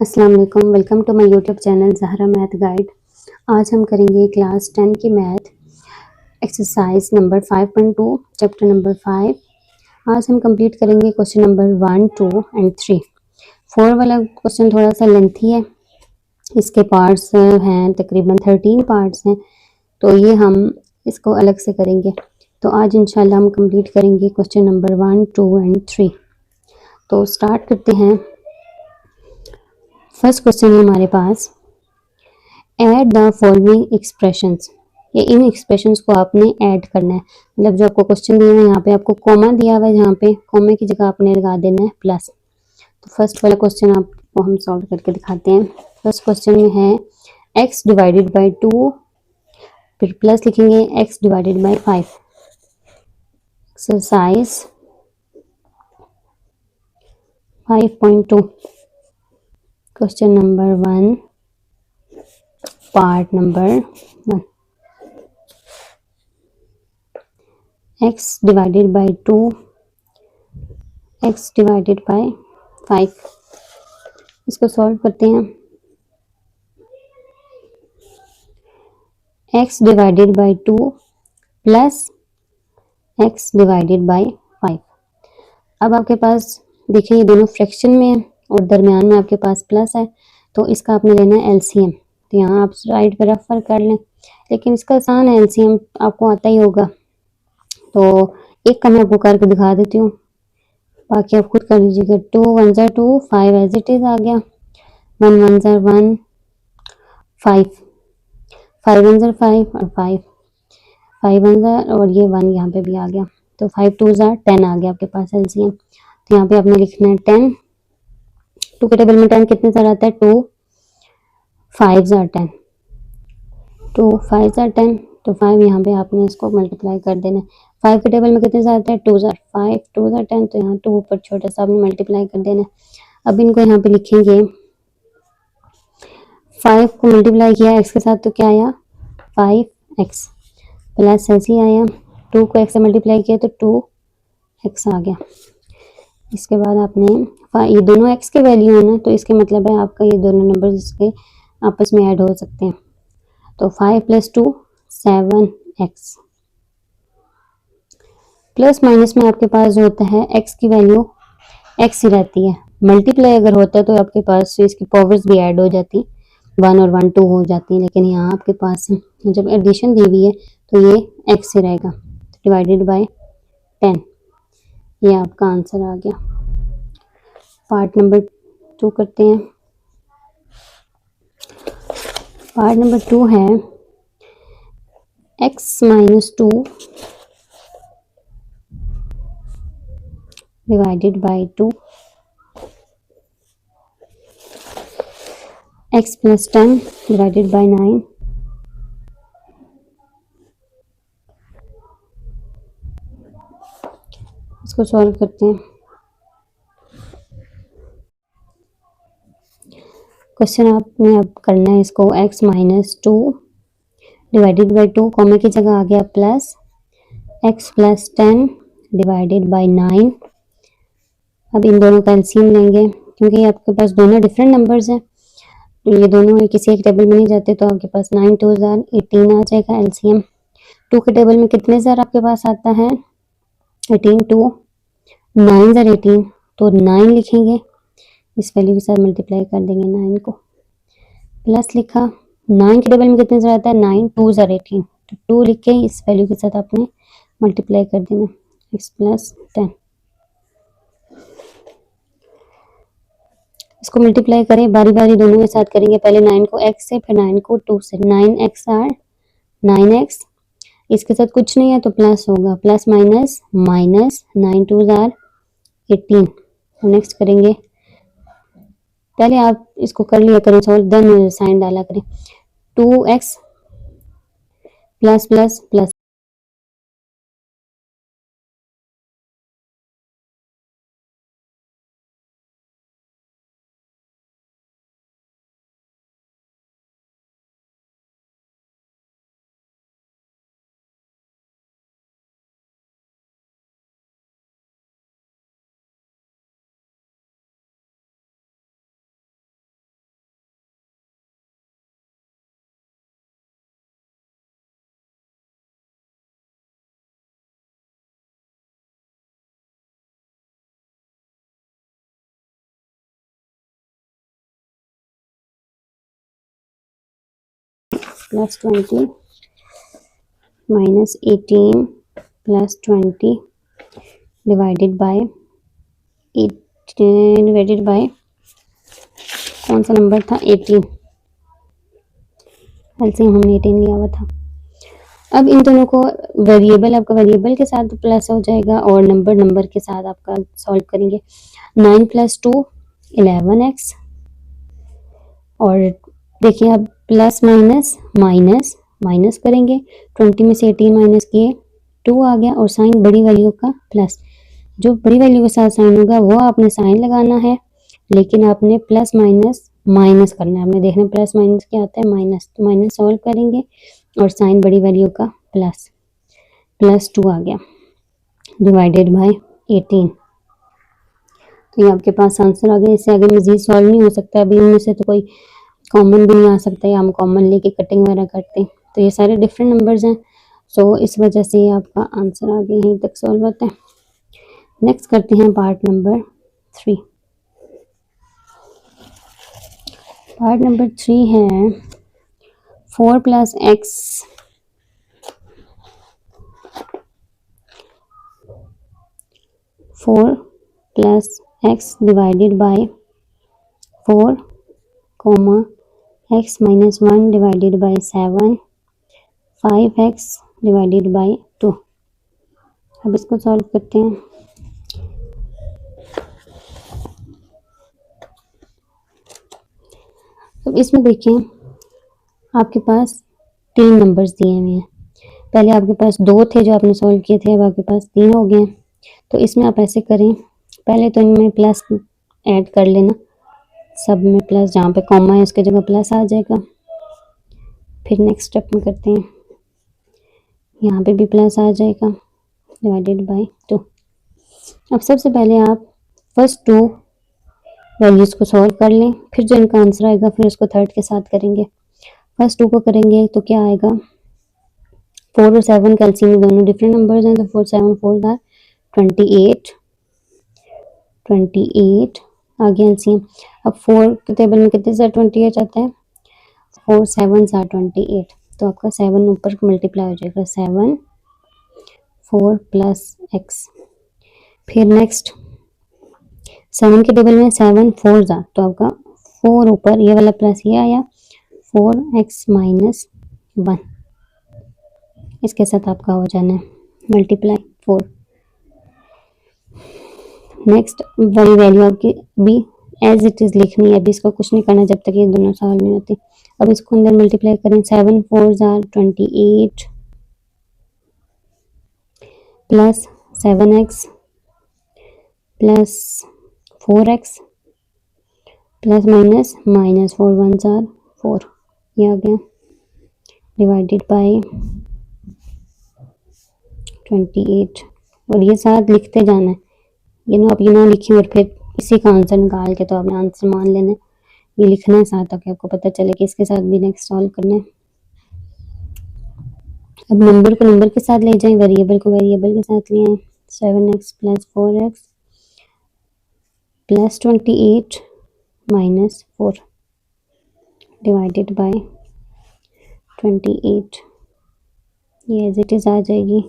अस्सलाम वालेकुम, welcome to my YouTube channel Zahra math guide. आज हम करेंगे क्लास 10 की math exercise number 5.2 chapter number 5। आज हम कंप्लीट करेंगे क्वेश्चन नंबर 1, 2 एंड 3। 4 वाला क्वेश्चन थोड़ा सा लेंथी है, इसके पार्ट्स हैं तकरीबन 13 पार्ट्स हैं, तो ये हम इसको अलग से करेंगे। तो आज इंशाल्लाह हम कंप्लीट करेंगे क्वेश्चन नंबर 1, 2 एंड 3। तो स्टार्ट करते हैं। फर्स्ट क्वेश्चन है हमारे पास, ऐड द फॉलोइंग एक्सप्रेशंस। ये इन एक्सप्रेशंस को आपने ऐड करना है, मतलब जो आपको क्वेश्चन दिया है यहाँ पे आपको कॉमा दिया हुआ है, यहाँ पे कॉमे की जगह आपने लगा देना है प्लस। तो फर्स्ट वाला क्वेश्चन आपको हम सॉल्व करके दिखाते हैं। फर्स्ट क्वेश्चन में है x डिवाइडेड बाई 2, फिर प्लस लिखेंगे x divided by 5। Exercise 5.2 question number 1 part number 1, x divided by 2, x divided by 5। इसको सॉल्व करते हैं। x divided by 2 plus x divided by 5। अब आपके पास देखिए ये दोनों फ्रैक्शन में है और दरमियान में आपके पास प्लस है, तो इसका आपने लेना है एलसीएम। तो यहाँ आप राइट पे रेफर कर लें, लेकिन इसका आसान है, एलसीएम आपको आता ही होगा। तो एक का मैं आपको करके दिखा देती हूँ, बाकी आप खुद कर लीजिएगा। 2 1 ज़ा 2, 5 एज इट इज आ गया, 1 1 ज़ा 1, 5 5 1 ज़ा 5 और 5 5 1 ज़ा और ये 1 यहाँ पे भी आ गया, तो 5 2 ज़ा 10 आ गया आपके पास एलसीएम। तो यहाँ पे आपने लिखना है 10। 2 के टेबल में 10 कितने सारा आता है? 2 5 ज़ा 10, 2 5 ज़ा 10, तो 5 यहाँ पे आपने इसको मल्टीप्लाई कर देना है। 5 के टेबल में कितने सारा आता है? 2 ज़ा 5, 2 ज़ा 10, तो यहाँ 2 ऊपर छोटा सा आपने मल्टीप्लाई कर देना है। अब इनको यहाँ पे लिखेंगे, 5 को मल्टीप्लाई किया x के साथ तो क्या आया? 5x प्लस ऐसे ही आया। 2 को x से मल्टीप्लाई किया तो 2x आ गया। इसके बाद आपने ये दोनों x के वैल्यू है ना, तो इसके मतलब है आपका ये दोनों नंबर इसके आपस में ऐड हो सकते हैं। तो 5 + 2 7x। प्लस माइनस में आपके पास जो होता है x की वैल्यू x ही रहती है। मल्टीप्लाई अगर होता है तो आपके पास इसकी पावर्स भी ऐड हो जाती, 1 और 1 2 हो जाती है, लेकिन यहाँ आपके पास जब एडिशन दी हुई है तो ये x ही रहेगा। डिवाइडेड बाय 10, ये आपका आंसर आ गया। पार्ट नंबर 2 करते हैं। पार्ट नंबर 2 है x - 2 divided bye 2, x + 10 divided bye 9, इसको सॉल्व करते हैं। क्वेश्चन आपने अब करना है इसको, x - 2 डिवाइडेड बाय 2, कॉमे की जगह आ गया प्लस x + 10 डिवाइडेड बाय 9। अब इन दोनों का एलसीएम लेंगे, क्योंकि आपके पास दोनों डिफरेंट नंबर्स हैं, तो ये दोनों किसी एक टेबल में नहीं जाते, तो आपके पास 9 2 ज़ा 18 आ जाएगा एलसीएम। 2 के टेबल में कितने ज़ार आपके पास आता है? 18, 2 9 ज़ार 18, तो 9 लिखेंगे, इस वैल्यू के साथ मल्टीप्लाई कर देंगे 9 को, प्लस लिखा। 9 के टेबल में कितने ज़ार आता है? 9 2 ज़ार 18, तो 2 लिख के इस वैल्यू के साथ आपने मल्टीप्लाई कर देना, x + 10। इसको मल्टीप्लाई करें, बारी बारी दोनों के साथ करेंगे, पहले 9 को x से, फिर 9 को 2 से। 9x आर 9x, इसके साथ कुछ नहीं है तो प्लस होगा, प्लस माइनस माइनस, 9 2 ज़ार 18। नेक्स्ट करेंगे, पहले आप इसको कर लिया करें सॉल्व, देन साइन डाला करें। 2x plus plus plus plus 20 minus 18 plus 20 divided by 18 divided by कौन सा नंबर था 18, एलसीएम हमने 18 लिया हुआ था। अब इन दोनों को वेरिएबल, आपका वेरिएबल के साथ प्लस हो जाएगा और नंबर के साथ आपका सॉल्व करेंगे। 9 + 2 11x, और देखिए अब प्लस माइनस माइनस माइनस करेंगे, 20 में से 18 माइनस किए 2 आ गया, और साइन बड़ी वैल्यू का प्लस, जो बड़ी वैल्यू के साथ साइन होगा वो आपने साइन लगाना है, लेकिन आपने प्लस माइनस माइनस करना है। आपने देखना प्लस माइनस क्या आता है, माइनस, तो माइनस सॉल्व करेंगे और साइन बड़ी वैल्यू का प्लस, प्लस 2 आ गया डिवाइडेड बाय 18। तो ये आपके पास आंसर आ गया। इससे आगे मजीद सॉल्व नहीं हो सकता। अभी इनमें से तो कोई कॉमन भी नहीं आ सकता है, हम कॉमन लेके कटिंग वगैरह करते हैं। तो ये सारे डिफरेंट नंबर्स हैं, सो इस वजह से ये आपका आंसर आ गया, यहीं तक सॉल्व होता है। नेक्स्ट करते हैं पार्ट नंबर 3। पार्ट नंबर 3 है 4 + x 4 + x divided bye 4, x - 1 divided by 7, 5x divided by 2। अब इसको सॉल्व करते हैं। अब इसमें देखिए आपके पास 3 नंबर्स दिए हुए हैं। पहले आपके पास 2 थे जो आपने सॉल्व किए थे, अब आपके पास 3 हो गए। तो इसमें आप ऐसे करें, पहले तो इनमें प्लस ऐड कर लेना, सब में प्लस, जहाँ पे कॉमा है उसकी जगह प्लस आ जाएगा। फिर नेक्स्ट स्टेप में करते हैं, यहाँ पे भी प्लस आ जाएगा डिवाइडेड बाय 2। अब सबसे पहले आप फर्स्ट 2 वैल्यूज़ को सॉल्व कर लें, फिर जो इनका आंसर आएगा फिर उसको थर्ड के साथ करेंगे। फर्स्ट 2 को करेंगे तो क्या आएगा, 4 और 7 का एलसीएम दोनों डिफरेंट नंबर्स हैं, तो 4 7 4 आर 28 आ गया एलसीएम। अब 4 के टेबल में कितने से 28 आता है, 4 7 आर 28, तो आपका 7 ऊपर मल्टीप्लाई हो जाएगा, 7 4 + x। फिर नेक्स्ट 7 के टेबल में 7 4 जा, तो आपका 4 ऊपर ये वाला प्लस ये आया, 4x - 1, इसके साथ आपका हो जाना है मल्टीप्लाई 4। नेक्स्ट वही वैल्यू आपकी भी एज इट इज़ लिखनी है, अभी इसको कुछ नहीं करना जब तक ये दोनों सॉल्व नहीं होते। अब इसको अंदर मल्टीप्लाई करें, 7 4 are 28 plus 7x plus 4x plus minus 4 1 are 4, ये आ गया डिवाइडेड बाय 28। और ये साथ लिखते जाना है, ये ना आप ये ना लिखें और फिर इसी का आंसर निकाल के तो आपने आंसर मान लेना है, ये लिखना है साथ ताकि आपको पता चले कि इसके साथ भी नेक्स्ट सॉल्व करना है। अब नंबर को नंबर के साथ ले जाएं, वेरिएबल को वेरिएबल के साथ ले आएं, 7x + 4x + 28 - 4 डिवाइडेड बाय 28, ये एज इट इज़ आ जाएगी।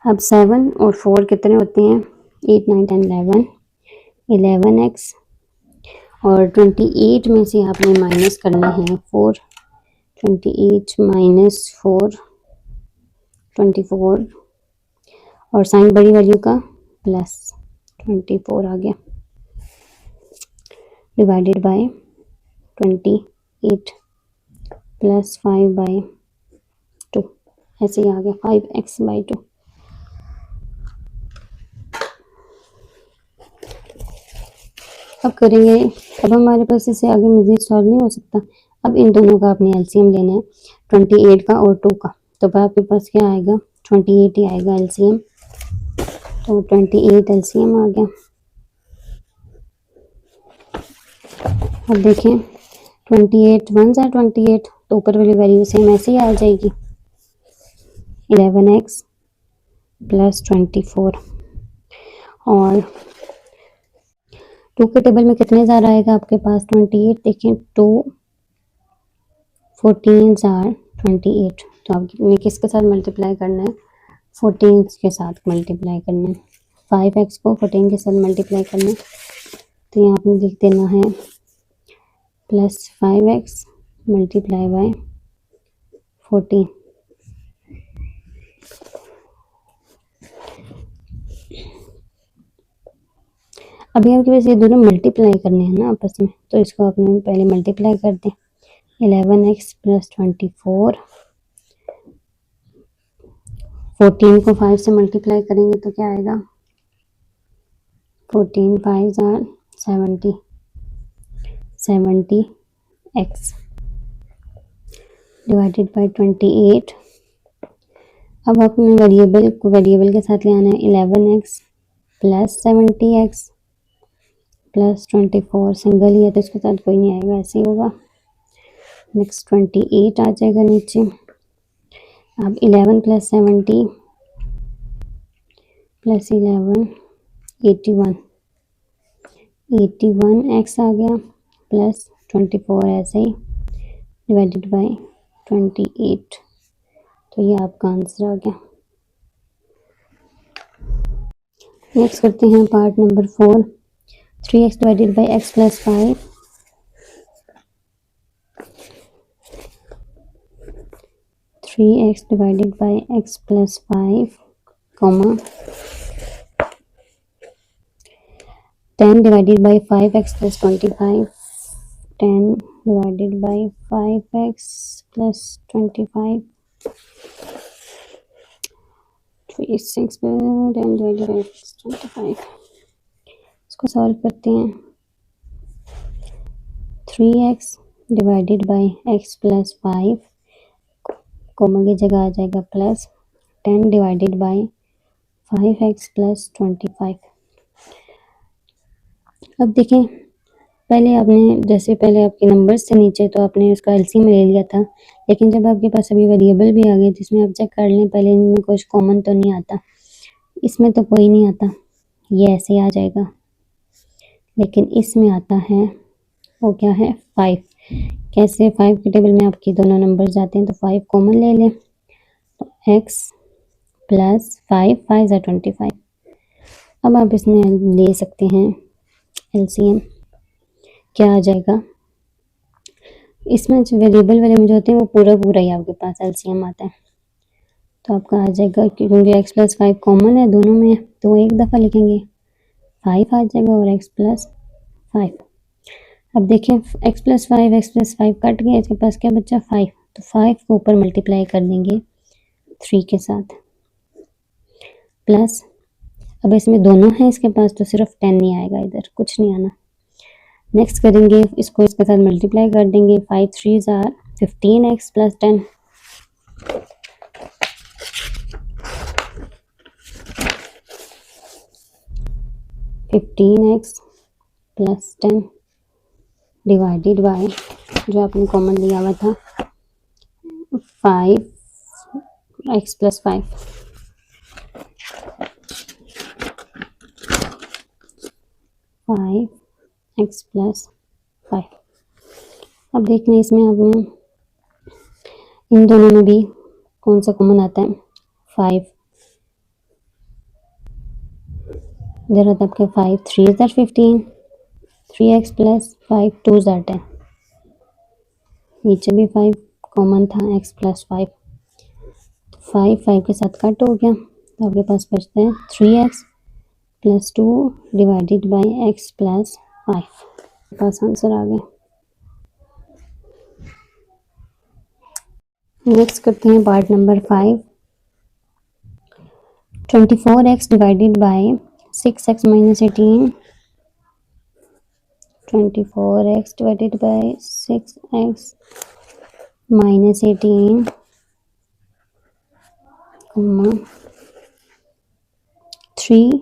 अब 7 और 4 कितने होते हैं, 8 9 10 11, 11x, और 28 में से आपने माइनस करना है 4, 28 - 4 24, और साइन बड़ी वैल्यू का प्लस 24 आ गया डिवाइडेड बाय 28 प्लस 5/2, ऐसे ही आ गया 5x/2। अब करेंगे, अब हमारे पास इससे आगे मजीद सॉल्व नहीं हो सकता। अब इन दोनों का आपने एलसीएम लेना है, 28 का और 2 का, तो आपके पास क्या आएगा, 28 ही आएगा एलसीएम, तो 28 एलसीएम आ गया। अब देखें 28 1 आर 28, तो ऊपर वाली वैल्यू सेम ऐसे ही आ जाएगी, 11x + 24, और 2 के टेबल में कितने ज़्यादा आएगा आपके पास 28, देखें 2 14 आर 28। तो आपने किसके साथ मल्टीप्लाई करना है? 14 के साथ मल्टीप्लाई करना है। 5x को 14 के साथ मल्टीप्लाई करना है, तो यहाँ आपने लिख देना है प्लस 5x मल्टीप्लाई बाय 14। अभी आपके पास ये दोनों मल्टीप्लाई करने हैं ना आपस में, तो इसको आपने पहले मल्टीप्लाई कर दें। 11x प्लस 24, 14 को 5 से मल्टीप्लाई करेंगे तो क्या आएगा? 14 5 आर 70, 70x डिवाइडेड बाय 28। अब आपने वेरिएबल को वेरिएबल के साथ ले आना है। 11x plus 70x plus 24, single ही है तो इसके साथ कोई नहीं आएगा, ऐसे ही होगा। नेक्स्ट 28 आ जाएगा नीचे। अब 11 प्लस 70 प्लस 11 81, 81x आ गया प्लस 24 ऐसे ही डिवाइडेड बाय 28। तो ये आपका आंसर आ गया। नेक्स्ट करते हैं part number 4। 3x divided by x plus 5, 3x divided by x plus 5, comma 10 divided by 5x plus 25, 10 divided by 5x plus 25, 6 10 divided by 25। इसको सॉल्व करते हैं। 3x divided by x plus 5, comma की जगह आ जाएगा plus 10 divided by 5x plus 25। अब देखें, पहले आपने जैसे पहले आपके नंबर्स थे नीचे तो आपने उसका एलसीएम ले लिया था, लेकिन जब आपके पास अभी वेरिएबल भी आ गए जिसमें आप चेक कर लें पहले इनमें कुछ कॉमन तो नहीं आता, इसमें तो कोई नहीं आता, ये ऐसे आ जाएगा, लेकिन इसमें आता है वो क्या है 5। कैसे? 5 के टेबल में आपके दोनों नंबर जाते हैं तो 5 कॉमन ले लें, तो x प्लस 5 5 ज़ा 25। अब आप इसमें ले सकते हैं एलसीएम, क्या आ जाएगा? इसमें जो वेरिएबल वाले में जो होते हैं वो पूरा पूरा ही आपके पास एलसीएम आता है, तो आपका आ जाएगा क्योंकि x प्लस 5 कॉमन है दोनों में, तो एक दफ़ा लिखेंगे 5 आ जाएगा और x प्लस 5। अब देखें x प्लस 5 कट गया, इसके पास क्या बचा 5, तो 5 को ऊपर मल्टीप्लाई कर देंगे 3 के साथ, प्लस अब इसमें दोनों हैं इसके पास तो सिर्फ 10 नहीं आएगा, इधर कुछ नहीं आना। नेक्स्ट करेंगे इसको इसके साथ मल्टीप्लाई कर देंगे, 5 3 are 15x plus 10, plus 10 divided by जो आपने कॉमन लिया हुआ था 5x प्लस 5, 5x प्लस 5। अब देखना इसमें आपने इन दोनों में भी कौन सा कॉमन आता है 5, इधर होता है आपके 5 3 ज़ा 15, 3x प्लस 5 2 ज़ा 10, नीचे भी 5 कॉमन था x प्लस 5, 5 के साथ कट हो गया, तो आपके पास बचता है 3x plus 2 divided by x plus 5। पास आंसर आ गया। नेक्स्ट करते हैं part number 5। 24x divided by 6x minus 18, 24x divided by 6x minus 18, 3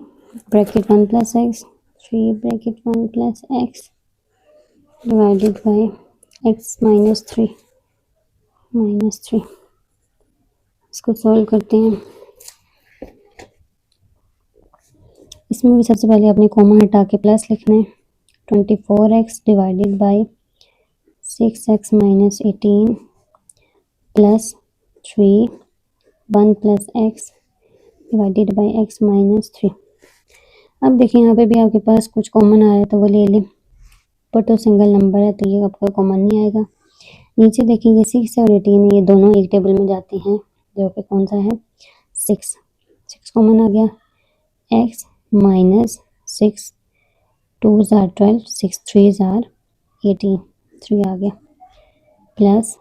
bracket 1 plus x, 3 bracket 1 plus x divided by x minus 3, इसको सॉल्व करते हैं। इसमें भी सबसे पहले आपने कॉमा हटा के प्लस लिखना है। 24x divided by 6x minus 18 plus 3 1 plus x divided by x minus 3। अब देखिए यहाँ पे भी आपके पास कुछ कॉमन आ रहा है तो वो ले लें, पर तो सिंगल नंबर है तो ये आपका कॉमन नहीं आएगा। नीचे देखेंगे 6 और 18 ये दोनों एक टेबल में जाते हैं, जो कि कौन सा है 6 कॉमन आ गया। x माइनस 6 2 जार 12 6 3 जार 18 3 आ गया, प्लस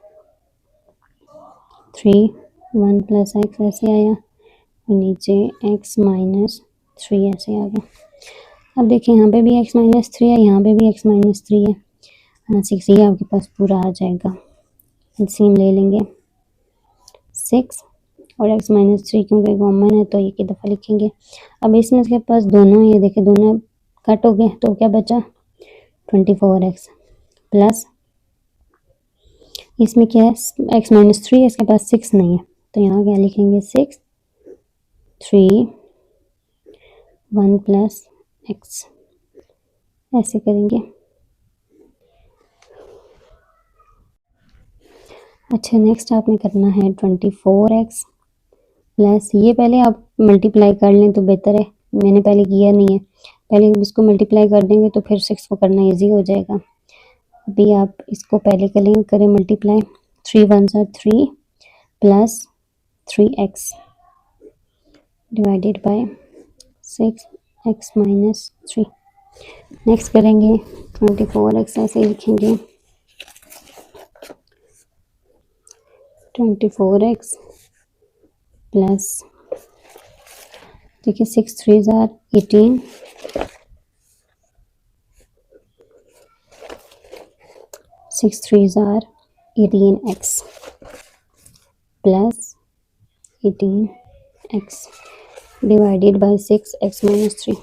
3 1 प्लस एक्स ऐसे आया और नीचे x माइनस 3 ऐसे आ गया। अब देखिए यहाँ पे भी x माइनस 3 है, यहाँ पे भी x माइनस 3 है, 6 ये आपके पास पूरा आ जाएगा। एलसीएम ले लेंगे 6 और x माइनस 3 क्योंकि कॉमन है तो एक ही दफ़ा लिखेंगे। अब इसमें इसके पास दोनों ये देखे दोनों कट हो गए तो क्या बचा 24x प्लस इसमें क्या है x माइनस 3 है, इसके पास 6 नहीं है तो यहाँ क्या लिखेंगे 6 3 1 प्लस x ऐसे करेंगे। अच्छा नेक्स्ट आपने करना है 24x प्लस ये पहले आप मल्टीप्लाई कर लें तो बेहतर है, मैंने पहले किया नहीं है, पहले इसको मल्टीप्लाई कर देंगे तो फिर 6 को करना इजी हो जाएगा। अभी आप इसको पहले करें मल्टीप्लाई 3 1 ज़ा 3 plus 3x divided by 6x minus 3। Next करेंगे 24x ऐसे लिखेंगे 24x प्लस देखिए 6 3 ज़ार 18 6 3 ज़ार 18x plus 18x divided by 6x minus 3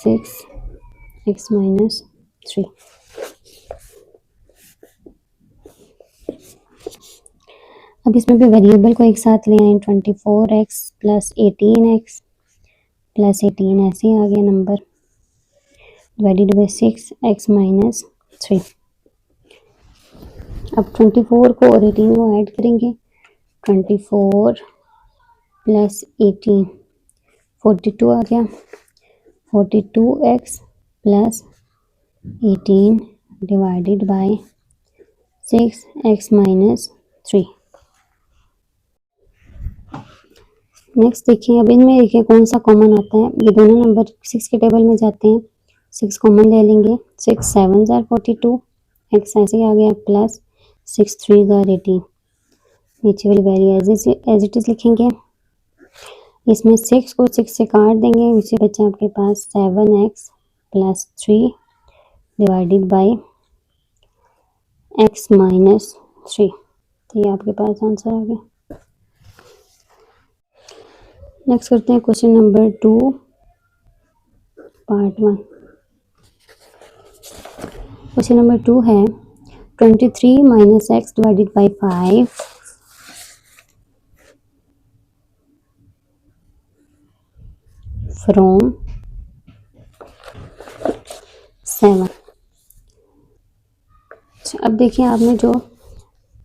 6x minus 3। अब इसमें भी वेरिएबल को एक साथ ले आए 24x प्लस 18x प्लस 18 ऐसे आ गया number divided by 6x minus 3। अब 24 को और 18 को ऐड करेंगे 24 प्लस 18 42 आ गया 42x plus 18 divided by 6x minus 3। Next देखिए अब इनमें देखिए कौन सा कॉमन आता है, ये दोनों नंबर 6 के टेबल में जाते हैं, 6 कॉमन ले लेंगे 6 7 ज़ार 42 x ऐसे आ गया प्लस 6 3 ज़ार 18 नीचे वाली वैल्यू एज इट इज़ लिखेंगे। इसमें 6 को 6 से काट देंगे, नीचे बचा आपके पास 7x plus 3 divided by x minus 3। तो ये आपके पास आंसर आ गया। नेक्स्ट करते हैं question number 2 part 1। Question number 2 है 23 minus x divided by 5 from 7। अब देखिए आपने जो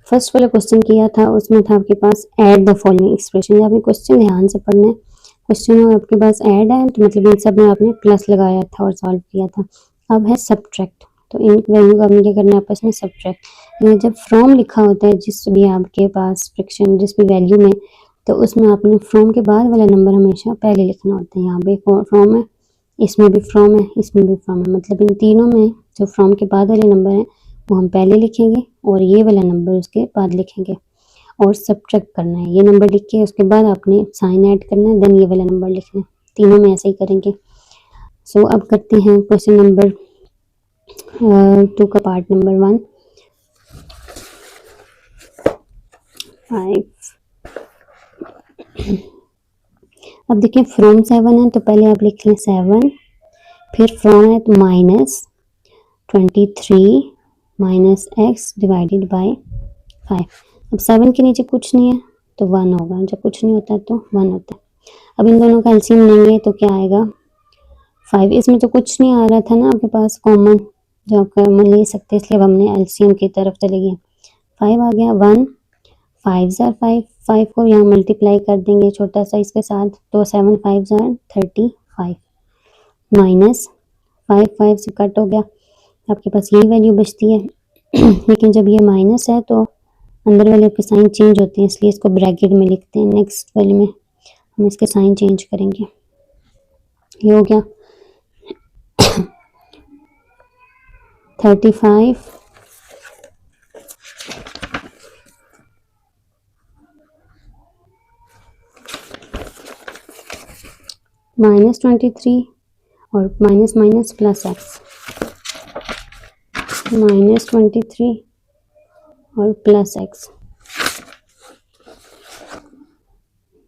फर्स्ट वाला क्वेश्चन किया था उसमें था आपके पास ऐड द फॉलोइंग एक्सप्रेशन। आपने क्वेश्चन ध्यान से पढ़ना है, क्वेश्चन में आपके पास ऐड है तो मतलब इन सब में आपने प्लस लगाया था और सॉल्व किया था। अब है सब्ट्रैक्ट, तो इन वैल्यू का आपने क्या करना है आपस में सब्ट्रैक्ट। ये जब फ्रॉम लिखा होता है जिस भी आपके पास फ्रैक्शन जिस भी वैल्यू में, तो उसमें आपने फ्रॉम के बाद वाला नंबर हमेशा पहले लिखना होता है। यहाँ पे फ्रॉम है, इसमें भी फ्रॉम है, इसमें भी फ्रॉम है, मतलब इन तीनों में जो फ्रॉम के बाद वाले नंबर हैं वो हम पहले लिखेंगे और ये वाला नंबर उसके बाद लिखेंगे और सब्ट्रैक्ट करना है। ये नंबर लिख के उसके बाद आपने साइन ऐड करना है, देन ये वाला नंबर लिखना है। तीनों में ऐसे ही करेंगे। सो अब करते हैं क्वेश्चन नंबर 2 का पार्ट नंबर 1 5। अब देखिए फ्रॉम 7 है तो पहले आप लिख लें 7, फिर फ्रॉम है तो minus 23 minus x divided by 5। अब 7 के नीचे कुछ नहीं है तो 1 होगा, जब कुछ नहीं होता तो 1 होता है। अब इन दोनों का एलसीएम लेंगे तो क्या आएगा 5। इसमें तो कुछ नहीं आ रहा था ना आपके पास कॉमन, जो आप कॉमन ले सकते हैं, इसलिए अब हमने एलसीएम की तरफ चले गए। 5 आ गया, 1 5 ज़ार 5, 5 को यहाँ मल्टीप्लाई कर देंगे छोटा सा इसके साथ, तो 7 5 ज़ार 35 माइनस 5 5 से कट हो गया, आपके पास यही वैल्यू बचती है। लेकिन जब ये माइनस है तो अंदर वाले के साइन चेंज होते हैं, इसलिए इसको ब्रैकेट में लिखते हैं। नेक्स्ट वाले में हम इसके साइन चेंज करेंगे। ये हो गया 35 माइनस 23 और minus minus plus x, minus 23 और प्लस एक्स,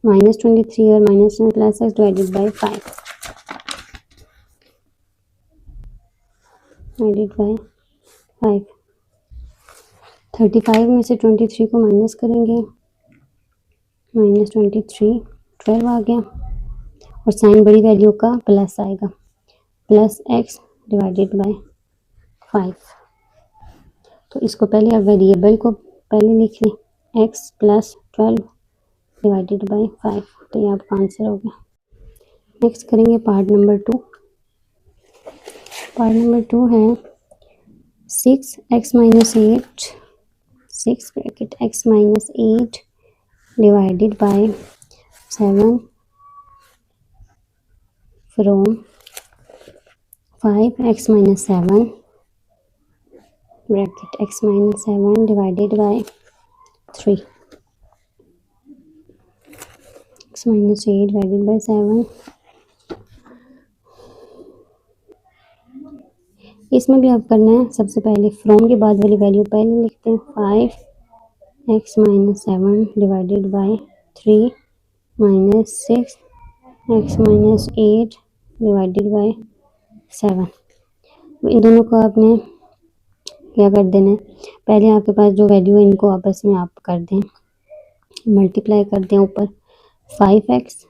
माइनस 23 और minus plus x divided by 5, divided by 5। 35 में से 23 को माइनस करेंगे, माइनस 23 12 आ गया, और साइन बड़ी वैल्यू का प्लस आएगा, प्लस एक्स डिवाइडेड बाई 5। तो इसको पहले आप वेरिएबल को पहले लिख लें, एक्स प्लस 12 डिवाइडेड बाई 5, तो ये आपका आंसर हो गया। नेक्स्ट करेंगे पार्ट नंबर 2। पार्ट नंबर 2 है 6x minus 8, 6 bracket x minus 8 divided by 7 from 5x minus 7 bracket x minus 7 divided by 3, x minus 8 divided by 7। इसमें भी आप करना है, सबसे पहले फ्रॉम के बाद वाली वैल्यू पहले लिखते हैं, 5x minus 7 divided by 3 minus 6x minus 8 divided by 7। इन दोनों को आपने क्या कर देना है, पहले आपके पास जो वैल्यू है इनको आपस में आप कर दें, मल्टीप्लाई कर दें ऊपर, 5x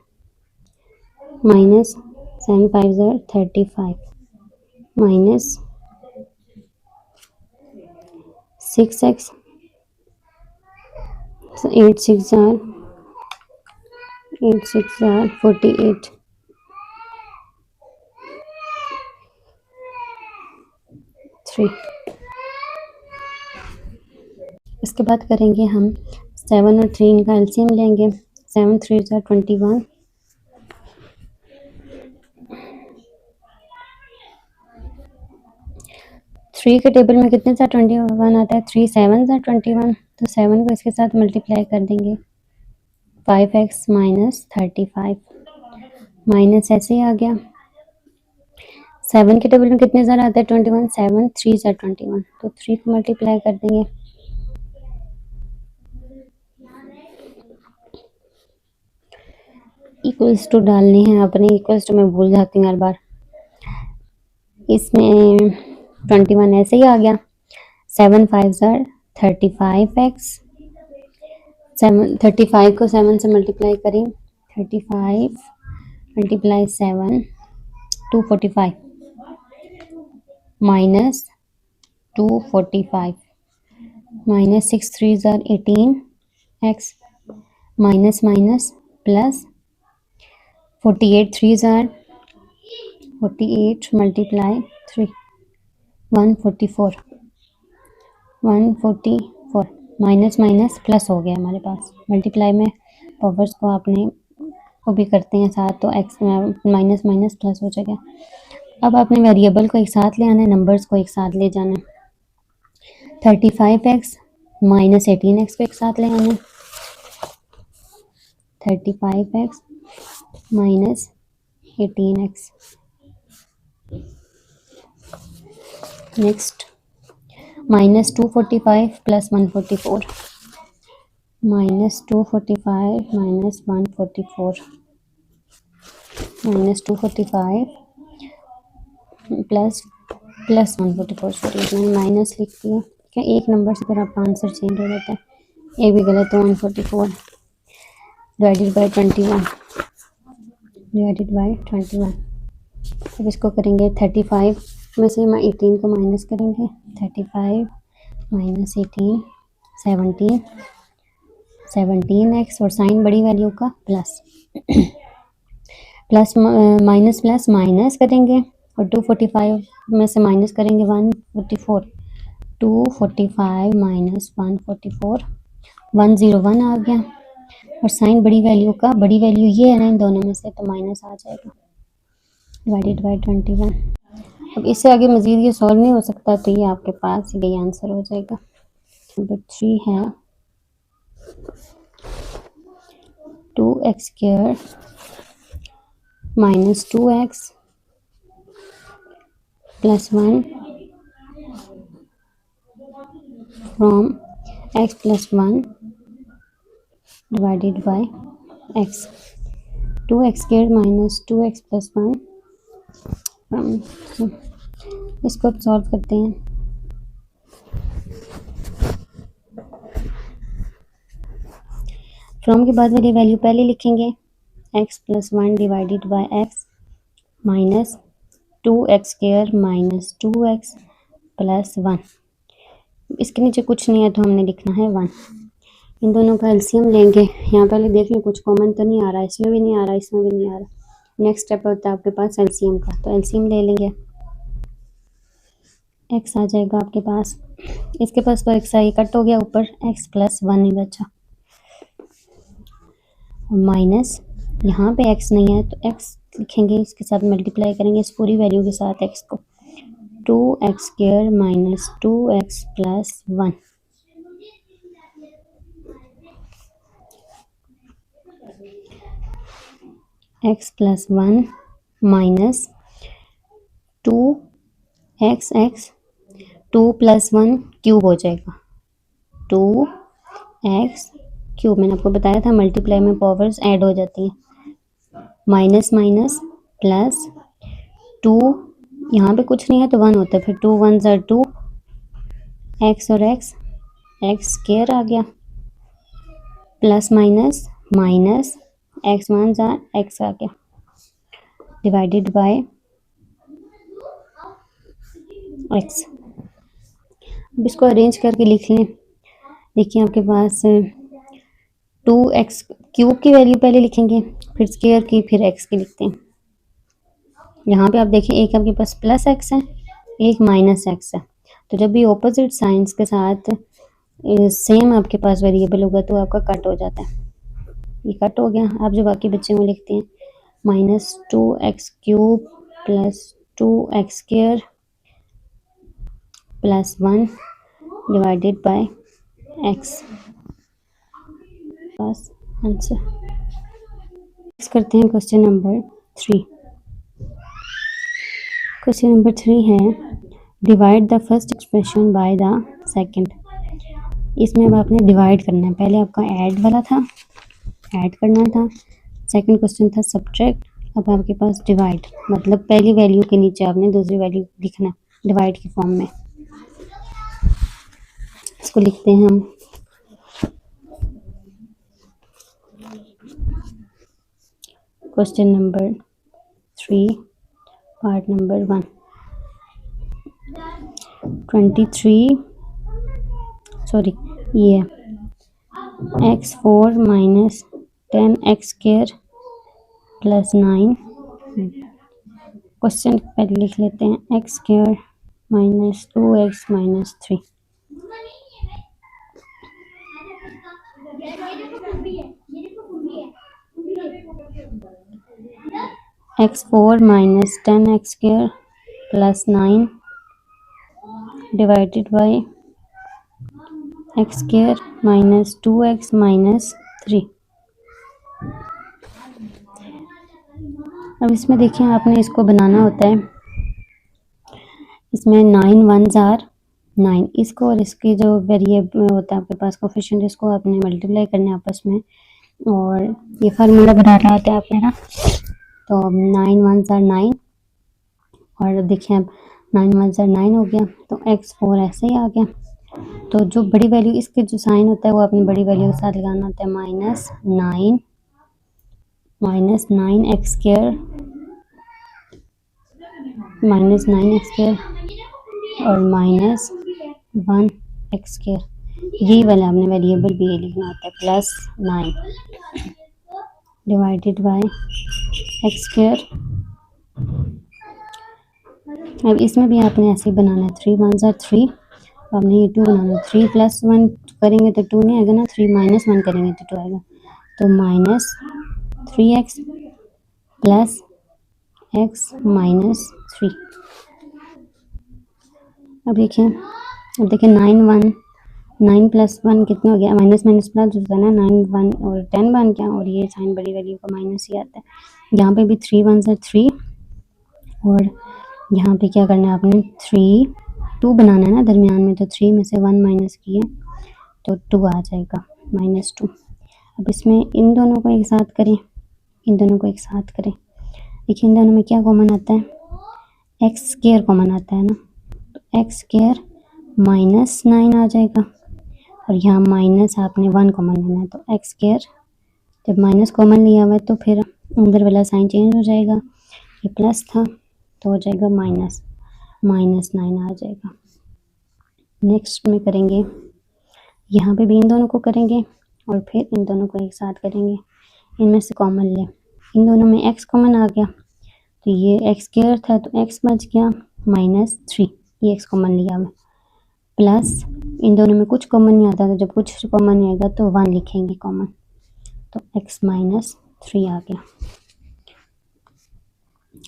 माइनस 7 5 ज़ार 35 माइनस 6x 8 6 ज़ार 48 3। इसके बाद करेंगे हम 7 और 3 का एलसीएम लेंगे, 7 3 ज़ार 21, 3 के टेबल में कितने सा 21 आता है, 3 7 ज़ार 21, तो 7 को इसके साथ मल्टीप्लाई कर देंगे, 5x माइनस 35 माइनस ऐसे ही आ गया। 7 के टेबल में कितने ज़ार आता है 21, 7 3 ज़ार 21, तो 3 को मल्टीप्लाई कर देंगे, इक्वल्स टू डालने हैं अपने, इक्वल्स टू मैं भूल जाती हूँ हर बार। इसमें 21 ऐसे ही आ गया, 7 5 ज़ार 35x, 35 को 7 से मल्टीप्लाई करें, 35 मल्टीप्लाई 7 245 माइनस 245 माइनस 6 3 ज़ार 18x माइनस माइनस प्लस 48 3 ज़ार 48 मल्टीप्लाई 3 144 माइनस माइनस प्लस हो गया हमारे पास, मल्टीप्लाई में पावर्स को आपने को भी करते हैं साथ, तो एक्स माइनस माइनस प्लस हो जाएगा। अब आपने वेरिएबल को एक साथ ले आना है, नंबर्स को एक साथ ले जाना है, 35x माइनस 18x को एक साथ ले आना है, 35x minus 18x। Next minus 245 plus 144, minus 245 minus 144, minus 245 plus 144, sorry मैंने माइनस लिख दिया, क्या एक नंबर से फिर आपका आंसर चेंज हो जाता है, एक भी गलत है, 144 डिवाइडेड बाई 21 डिवाइडेड बाई 21। अब इसको करेंगे 35 में से 18 को माइनस करेंगे, 35 माइनस 18 17 17x और साइन बड़ी वैल्यू का plus plus minus plus minus करेंगे और 245 में से माइनस करेंगे 144 245 माइनस 144 101 आ गया और साइन बड़ी वैल्यू का बड़ी वैल्यू ये है ना इन दोनों में से तो माइनस आ जाएगा डिवाइडेड बाय 21। अब इससे आगे मजीद ये सॉल्व नहीं हो सकता तो ये आपके पास ये आंसर हो जाएगा। नंबर 3 है 2x square minus 2x plus 1 from x plus 1 divided by x 2x square minus 2x plus 1 इसको अब सॉल्व करते हैं। फ्रॉम के बाद वाली वैल्यू पहले लिखेंगे x plus 1 divided by x minus 2x square minus 2x plus 1। इसके नीचे कुछ नहीं है तो हमने लिखना है 1। इन दोनों का एलसीएम लेंगे। यहाँ पहले देख लें कुछ कॉमन तो नहीं आ रहा, इसमें भी नहीं आ रहा, इसमें भी नहीं आ रहा। नेक्स्ट स्टेप होता है आपके पास एलसीएम का, तो एलसीएम ले लेंगे। x आ जाएगा आपके पास, इसके पास तो x आई कट हो गया, ऊपर x प्लस 1 नहीं बचा माइनस यहाँ पे x नहीं है तो x लिखेंगे, इसके साथ मल्टीप्लाई करेंगे इस पूरी वैल्यू के साथ x को 2x square minus 2x plus 1 x plus 1 minus 2x 2 plus 1 cube हो जाएगा 2x क्यूब। मैंने आपको बताया था मल्टीप्लाई में पावर्स ऐड हो जाती हैं। माइनस माइनस प्लस 2 यहाँ पे कुछ नहीं है तो 1 होता है, फिर 2 1 ज़ा 2 x और x स्क्वायर आ गया प्लस माइनस माइनस x 1 ज़ा x आ गया डिवाइडेड बाय x। अब इसको अरेंज करके लिख लें। देखिए आपके पास 2x क्यूब की वैल्यू पहले लिखेंगे, फिर स्क्वायर की, फिर x की लिखते हैं। यहाँ पे आप देखिए एक आपके पास प्लस x है, एक माइनस x है, तो जब भी ऑपोजिट साइंस के साथ सेम आपके पास वेरिएबल होगा तो आपका कट हो जाता है। ये कट हो गया। आप जो बाकी बच्चे वो लिखते हैं minus 2x cube plus 2x square plus 1 divided by x। बस आंसर। करते हैं क्वेश्चन नंबर 3। क्वेश्चन नंबर 3 है divide the first expression by the second. इसमें अब आपने डिवाइड करना है, पहले आपका ऐड वाला था, ऐड करना था, सेकंड क्वेश्चन था सब्ट्रैक्ट, अब आपके पास डिवाइड, मतलब पहली वैल्यू के नीचे आपने दूसरी वैल्यू लिखना डिवाइड की फॉर्म में। इसको लिखते हैं हम question number 3 part number 1। 23 sorry ये x4 minus 10x square plus 9। Question पहले लिख लेते हैं x square minus 2x minus 3। x4 minus 10x square plus 9 divided by x square minus 2x minus 3। अब इसमें देखिए आपने इसको बनाना होता है, इसमें 9 1 ज़ार 9, इसको और इसकी जो वेरिएबल होता है आपके पास कोफिशिएंट, इसको आपने मल्टीप्लाई करना है आपस में और ये फार्मूला बनाना होता है आपने ना। तो 9 1 ज़ार 9 और देखिए अब 9 1 ज़ार 9 हो गया, तो x4 ऐसे ही आ गया। तो जो बड़ी वैल्यू इसके जो साइन होता है वो अपनी बड़ी वैल्यू के साथ लगाना होता है, minus 9x square minus 9x² और माइनस 1x²। यही वाला आपने वेरिएबल भी लिखना होता है, प्लस 9 डिवाइडेड बाय x²। अब इसमें भी आपने ऐसे ही बनाना है, 3 1 3, आपने ये 2 बनाना है। 3 + 1 करेंगे तो 2 नहीं आएगा ना, 3 - 1 करेंगे तो 2 आएगा, तो -3x प्लस x -3। अब देखिए 9 + 1 कितना हो गया, माइनस माइनस प्लस होता है ना, 9 1 और 10 बन गया, और ये साइन बड़ी वैल्यू का माइनस ही आता है। यहाँ पे भी 3 1 3, और यहाँ पे क्या करना है आपने, 3 2 बनाना है ना दरमियान में, तो 3 में से 1 माइनस किए तो 2 आ जाएगा, -2। अब इसमें इन दोनों को एक साथ करें, इन दोनों को एक साथ करें। देखिए इन दोनों में क्या कॉमन आता है, x² कॉमन आता है ना, तो x² -9 आ जाएगा, और यहाँ माइनस आपने 1 कॉमन लेना है, तो x², जब माइनस कॉमन लिया हुआ है तो फिर अंदर वाला साइन चेंज हो जाएगा, ये प्लस था तो हो जाएगा -9 आ जाएगा। नेक्स्ट में करेंगे, यहाँ पे भी इन दोनों को करेंगे और फिर इन दोनों को एक साथ करेंगे। इनमें से कॉमन लें, इन दोनों में x कॉमन आ गया, तो ये x² था तो x बच गया, -3, ये x कॉमन लिया हुआ, प्लस इन दोनों में कुछ कॉमन नहीं आता, तो जब कुछ कॉमन नहीं आएगा तो 1 लिखेंगे कॉमन, तो x -3 आ गया।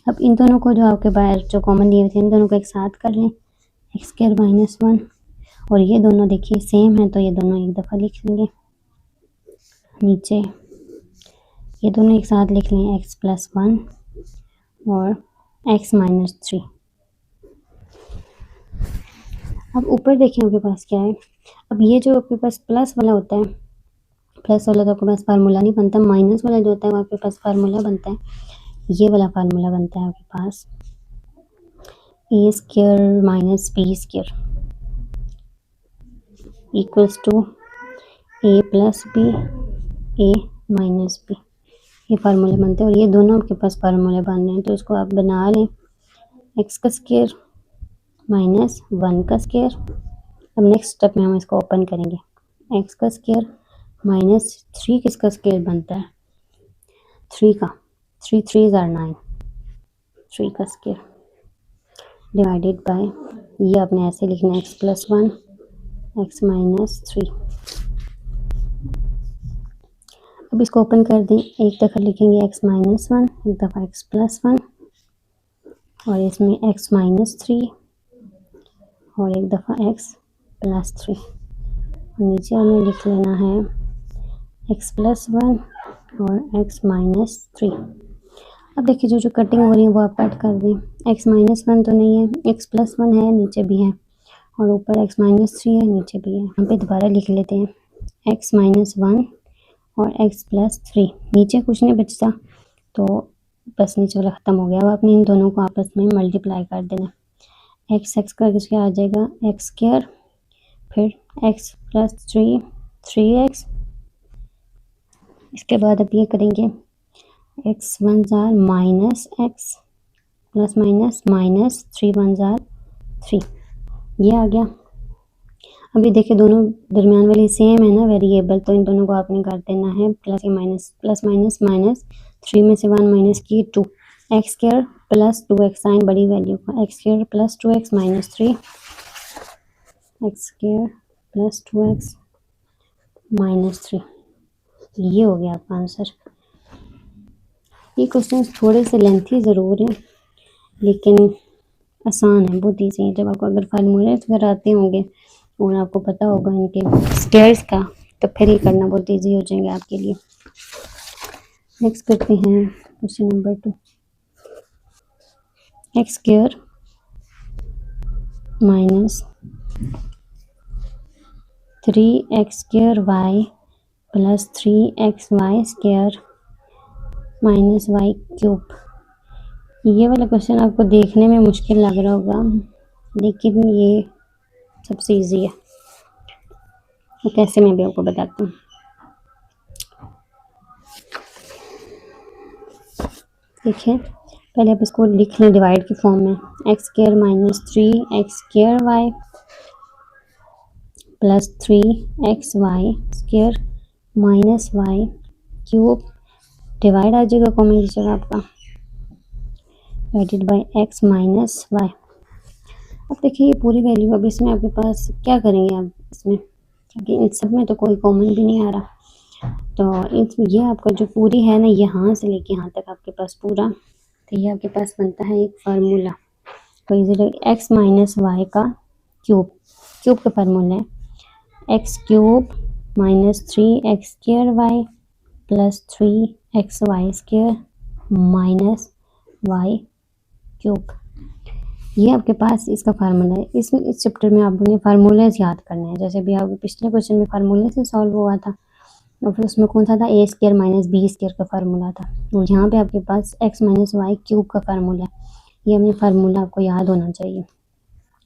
अब इन दोनों को जो आपके पास जो कॉमन लिए थे, इन दोनों को एक साथ कर लें, x² -1, और ये दोनों देखिए सेम है तो ये दोनों एक दफ़ा लिख लेंगे। नीचे ये दोनों एक साथ लिख लें, x + 1 और x -3। अब ऊपर देखिए आपके पास क्या है, अब ये जो आपके पास प्लस वाला होता है, प्लस वाला तो आपके पास फार्मूला नहीं बनता, माइनस वाला जो होता है वो आपके पास फार्मूला बनता है, ये वाला फार्मूला बनता है आपके पास a² - b² equals to a + b a - b, ये फार्मूले बनते हैं, और ये दोनों आपके पास फार्मूले बन रहे हैं, तो इसको आप बना लें, x² -1²। अब नेक्स्ट स्टेप में हम इसको ओपन करेंगे, x² -3 किसका स्क्वायर बनता है, 3 का, 3 3 are 9, 3 का स्क्वायर डिवाइडेड बाय, ये आपने ऐसे लिखना है, x + 1 x -3। अब इसको ओपन कर दें, एक दफ़ा लिखेंगे x -1, एक दफ़ा x + 1, और इसमें x -3 और एक दफ़ा x + 3, और नीचे हमें लिख लेना है x + 1 और x -3। अब देखिए जो कटिंग हो रही है वो आप कट कर दें, x -1 तो नहीं है, x + 1 है, नीचे भी है, और ऊपर x -3 है, नीचे भी है। यहाँ पे दोबारा लिख लेते हैं x -1 और x + 3, नीचे कुछ नहीं बचता तो बस नीचे वाला ख़त्म हो गया। अब आपने इन दोनों को आपस में मल्टीप्लाई कर देना, x का किसका आ जाएगा, x², फिर x + 3 3x, इसके बाद अब ये करेंगे x 1 -x प्लस माइनस -3 1 3, ये आ गया। अभी देखिए दोनों दरमियान वाली सेम है ना वेरिएबल, तो इन दोनों को आपने कर देना है प्लस माइनस -3 में से 1 माइनस की 2, x² + 2x, साइन बड़ी वैल्यू का, x² + 2x -3, x² + 2x -3, ये हो गया आपका आंसर। ये क्वेश्चन थोड़े से लेंथी ज़रूर हैं लेकिन आसान है, बहुत ईजी है। जब आपको अगर फार्मूले वगैरह आते होंगे और आपको पता होगा इनके स्क्वायर्स का, तो फिर ये करना बहुत ईजी हो जाएंगे आपके लिए। नेक्स्ट करते हैं question number 2, x² -3x² y + 3xy² -y³। ये वाला क्वेश्चन आपको देखने में मुश्किल लग रहा होगा लेकिन ये सबसे इजी है, तो कैसे मैं भी आपको बताती हूँ। देखिए पहले आप इसको लिख लें डिवाइड की फॉर्म में, x square minus 3x square y plus 3x y square minus y cube divide आ जाएगा कॉमन की जगह आपका, divided by x minus y. अब देखिए ये पूरी वैल्यू, अब इसमें आपके पास क्या करेंगे आप इसमें, क्योंकि इन सब में तो कोई कॉमन भी नहीं आ रहा, तो इसमें ये आपका जो पूरी है ना, यहाँ से लेके यहाँ तक आपके पास पूरा, तो ये आपके पास बनता है एक फार्मूला, तो इधर एक्स माइनस वाई का क्यूब, क्यूब का फार्मूला है x cube minus 3x square y plus 3x y square minus y cube. ये आपके पास इसका फार्मूला है। इस चैप्टर में आपने फार्मूलाज याद करने हैं, जैसे भी आपके पिछले क्वेश्चन में फार्मूले से सॉल्व हुआ था, और फिर उसमें कौन सा था, ए स्क्वायर माइनस बी स्क्वायर का फार्मूला था, और यहाँ पे आपके पास एक्स माइनस वाई क्यूब का फार्मूला है। ये अपने फार्मूला आपको याद होना चाहिए।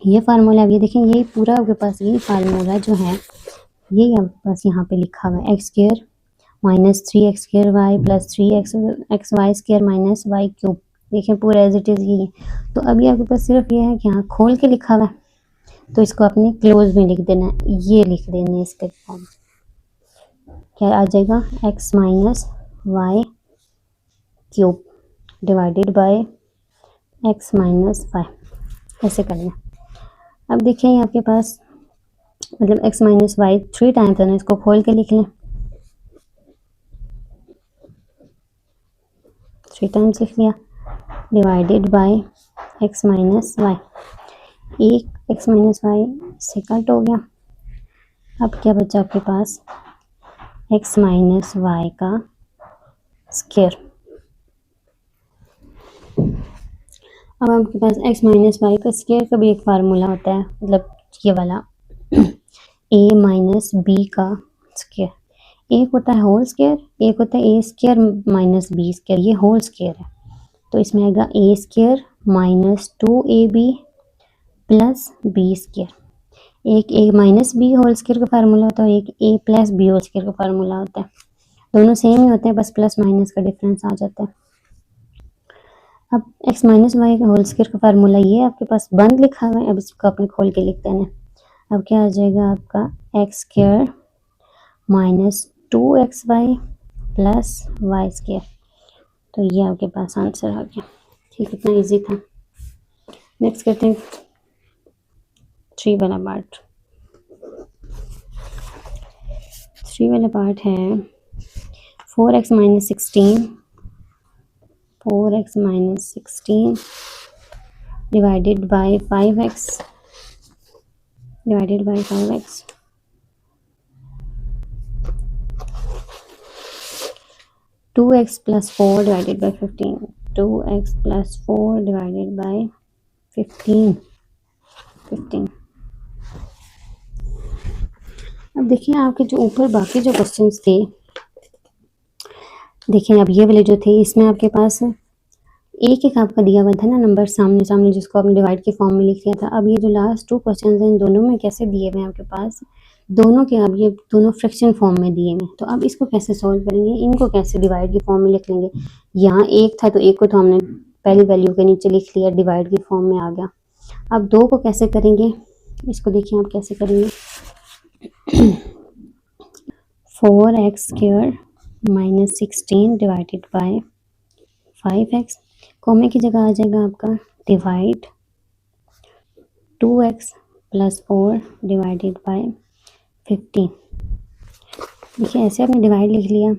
ये फार्मूला अब ये देखें, ये पूरा आपके पास ये फार्मूला जो है ये आपके पास यहाँ पे लिखा हुआ है, x square minus 3x square y plus 3x y square minus y cube. देखिए पूरा एज इट इज़ ये। तो अभी आपके पास सिर्फ ये है कि यहाँ खोल के लिखा हुआ है, तो इसको आपने क्लोज में लिख देना है, ये लिख देना है इसके फॉर्म। क्या आ जाएगा, x minus y cube divided by x minus y, ऐसे करना। अब देखिए ये आपके पास मतलब x माइनस वाई 3 टाइम्स है ना, इसको खोल के लिख लें, 3 टाइम्स लिख लिया, divided by x minus y. एक x माइनस वाई से कट हो गया। अब क्या बचा आपके पास, x माइनस वाई का स्क्वायर। अब आपके पास x माइनस वाई का स्क्वायर का भी एक फार्मूला होता है, मतलब ये वाला a माइनस बी का स्क्वायर। एक होता है होल स्क्वायर, एक होता है a square minus b square, ये होल स्क्वायर है, तो इसमें आएगा a square minus 2ab plus b square. एक a minus b whole square का फार्मूला होता है, एक a plus b whole square का फार्मूला होता है, दोनों सेम ही होते हैं, बस प्लस माइनस का डिफरेंस आ जाता है। अब x माइनस वाई का होल स्क्वायर का फार्मूला ये आपके पास बंद लिखा हुआ है, अब इसको आपने खोल के लिख देना है। अब क्या आ जाएगा आपका x square minus 2x y plus y square, तो ये आपके पास आंसर आ गया। ठीक, इतना इजी था। नेक्स्ट करते हैं 3 वाला पार्ट। 3 वाला पार्ट है 4x minus 16 divided by 5x divided by 5x 2x plus 4 divided by 15 2x plus 4 divided by 15। अब देखिए आपके जो ऊपर बाकी जो क्वेश्चंस थे, देखिए अब ये वाले जो थे इसमें आपके पास एक एक आपका दिया हुआ था ना नंबर सामने सामने, जिसको आपने डिवाइड के फॉर्म में लिख लिया था। अब ये जो लास्ट 2 क्वेश्चंस हैं, इन दोनों में कैसे दिए हुए हैं आपके पास, दोनों के अब ये दोनों फ्रैक्शन फॉर्म में दिए हैं, तो अब इसको कैसे सॉल्व करेंगे, इनको कैसे डिवाइड के फॉर्म में लिख लेंगे। यहाँ एक था तो एक को तो हमने पहली वैल्यू के नीचे लिख लिया, डिवाइड के फॉर्म में आ गया। अब 2 को कैसे करेंगे, इसको देखिए आप कैसे करेंगे। 4x square minus 16 divided by 5x, कॉमे की जगह आ जाएगा आपका divide 2x plus 4 divided by 15। देखिए ऐसे आपने डिवाइड लिख लिया।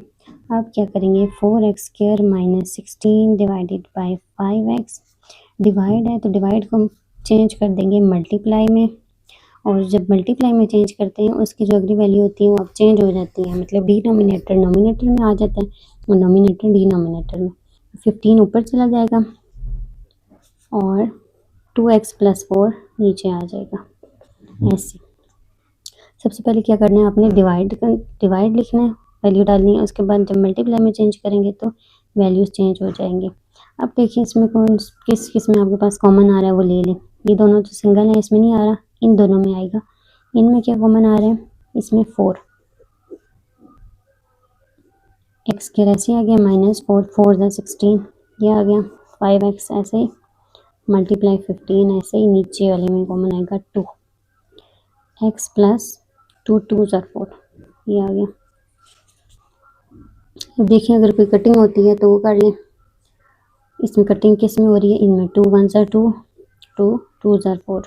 अब क्या करेंगे, 4x square minus 16 divided by 5x, divide है तो डिवाइड को हम चेंज कर देंगे मल्टीप्लाई में, और जब मल्टीप्लाई में चेंज करते हैं उसकी जो अगली वैल्यू होती है वो अब चेंज हो जाती है, मतलब डिनोमिनेटर नोमिनेटर में आ जाता है और नोमिनेटर डिनोमिनेटर में। 15 ऊपर चला जाएगा और 2x प्लस 4 नीचे आ जाएगा। ऐसे सबसे पहले क्या करना है, आपने डिवाइड लिखना है, वैल्यू डालनी है, उसके बाद जब मल्टीप्लाई में चेंज करेंगे तो वैल्यूज चेंज हो जाएंगे। अब देखिए इसमें कौन किस में आपके पास कॉमन आ रहा है वो ले लें। ये दोनों तो सिंगल है, इसमें नहीं आ रहा, इन दोनों में आएगा। इनमें क्या कॉमन आ रहा है, इसमें 4, एक्स के ऐसे आ गया माइनस 4 4 16 ये आ गया 5x ऐसे ही मल्टीप्लाई 15 ऐसे ही, नीचे वाले में कॉमन आएगा 2, x प्लस 2 2 ज़ार 4, ये आ गया। अब देखिए अगर कोई कटिंग होती है तो वो कर लें। इसमें कटिंग किस में हो रही है, इनमें 2 1 ज़ार 2, 2 2 ज़ार 4,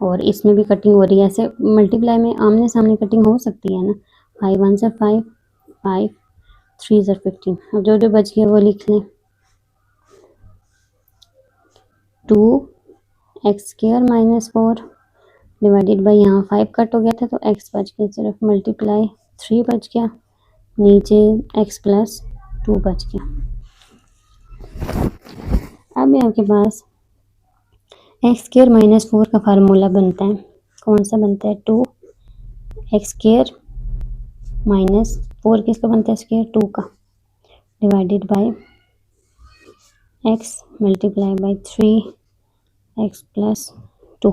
और इसमें भी कटिंग हो रही है। ऐसे मल्टीप्लाई में आमने सामने कटिंग हो सकती है ना। 5 1 ज़ार 5, 5 3 ज़ार 15। अब जो जो बच गया वो लिख लें। 2x² माइनस 4 डिवाइडेड बाई, यहाँ 5 कट हो गया था तो x बच गया, सिर्फ मल्टीप्लाई 3 बच गया, नीचे x प्लस 2 बच गया। अब आपके पास x² माइनस 4 का फार्मूला बनता है, कौन सा बनता है, 2x² माइनस 4 किसका बनता है, स्क्वायर 2 का, divided by x multiply by 3x plus 2।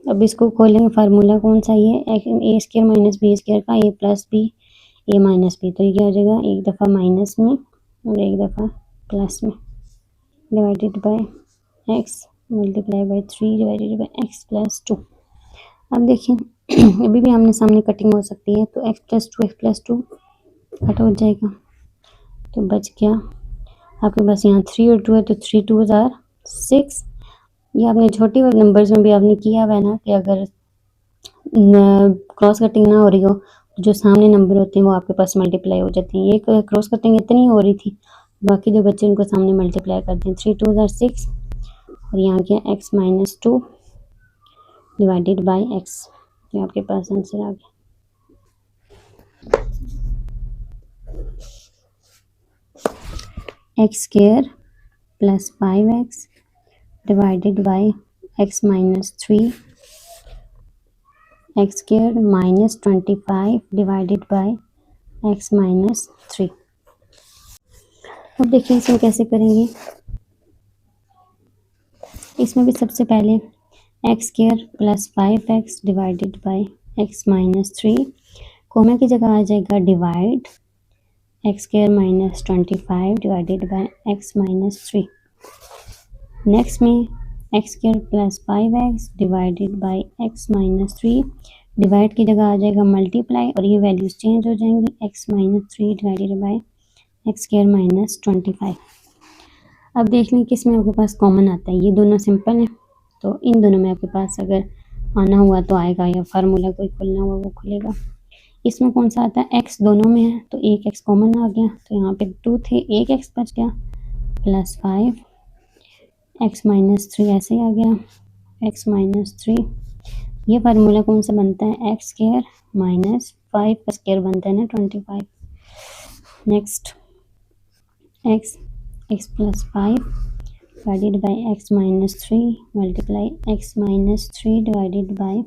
अब इसको खोलेंगे, फार्मूला कौन सा ये a² माइनस b² का, a plus b a minus b, तो ये क्या हो जाएगा, एक दफ़ा माइनस में और एक दफ़ा प्लस में, divided by x multiply by 3 divided by x plus 2। अब देखिए अभी भी आमने सामने कटिंग हो सकती है, तो x प्लस 2 कट हो जाएगा, तो बच गया आपके पास यहाँ 3 और 2 है, तो 3 2 ज़ार 6। ये आपने छोटी नंबर्स में भी आपने किया हुआ है ना, कि अगर क्रॉस कटिंग ना हो रही हो तो जो सामने नंबर होते हैं वो आपके पास मल्टीप्लाई हो जाते हैं। ये क्रॉस कटिंग इतनी हो रही थी, बाकी जो बच्चे उनको सामने मल्टीप्लाई करते हैं। 3 2 ज़ार 6 और यहाँ क्या x minus 2 divided by x, ये आपके पास आंसर आ गया। x² plus 5x divided by x minus 3, x² minus 25 divided by x minus 3। अब देखिए इसमें कैसे करेंगे। इसमें भी सबसे पहले x² plus 5x divided by x minus 3, comma की जगह आ जाएगा divide x² minus 25 divided by x minus 3। Next में x² plus 5x divided by x minus 3, divide की जगह आ जाएगा मल्टीप्लाई और ये वैल्यूज चेंज हो जाएंगी, x minus 3 divided by x² minus 25। अब देख लें किस में आपके पास कॉमन आता है, ये दोनों सिंपल हैं, तो इन दोनों में आपके पास अगर आना हुआ तो आएगा, या फार्मूला कोई खुलना हुआ वो खुलेगा। इसमें कौन सा आता है, x दोनों में है तो एक x कॉमन आ गया, तो यहाँ पे 2 थे, एक x बच गया, प्लस 5 x माइनस 3 ऐसे ही आ गया, x माइनस 3। ये फार्मूला कौन सा बनता है, x² माइनस 5 का स्क्वायर बनता है ना 25। Next x plus 5 divided by x minus 3 multiply x minus 3 divided by,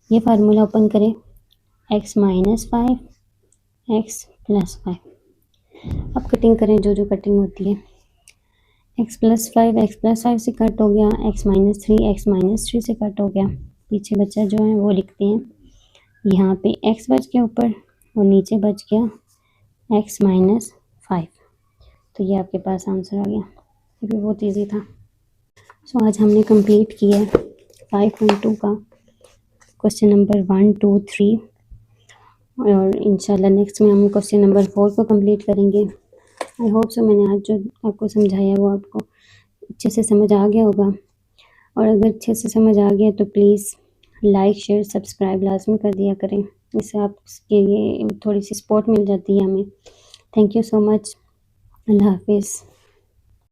ये फार्मूला ओपन करें, x माइनस 5 x प्लस 5। अब कटिंग करें, जो जो कटिंग होती है, x प्लस 5 से कट हो गया, x माइनस 3 से कट हो गया, पीछे बचा जो है वो लिखते हैं, यहाँ पे x बच गया ऊपर और नीचे बच गया x माइनस 5, तो ये आपके पास आंसर आ गया। ये भी बहुत इजी था। सो आज हमने कंप्लीट किया 5.2 का क्वेश्चन नंबर 1 2 3, और इंशाल्लाह नेक्स्ट में हम क्वेश्चन नंबर 4 को कंप्लीट करेंगे। आई होप सो मैंने आज जो आपको समझाया वो आपको अच्छे से समझ आ गया होगा, और अगर अच्छे से समझ आ गया तो प्लीज़ लाइक शेयर सब्सक्राइब लाजमी कर दिया करें, इससे आपके लिए थोड़ी सी सपोर्ट मिल जाती है हमें। Thank you so much. अल्लाह हाफिज़।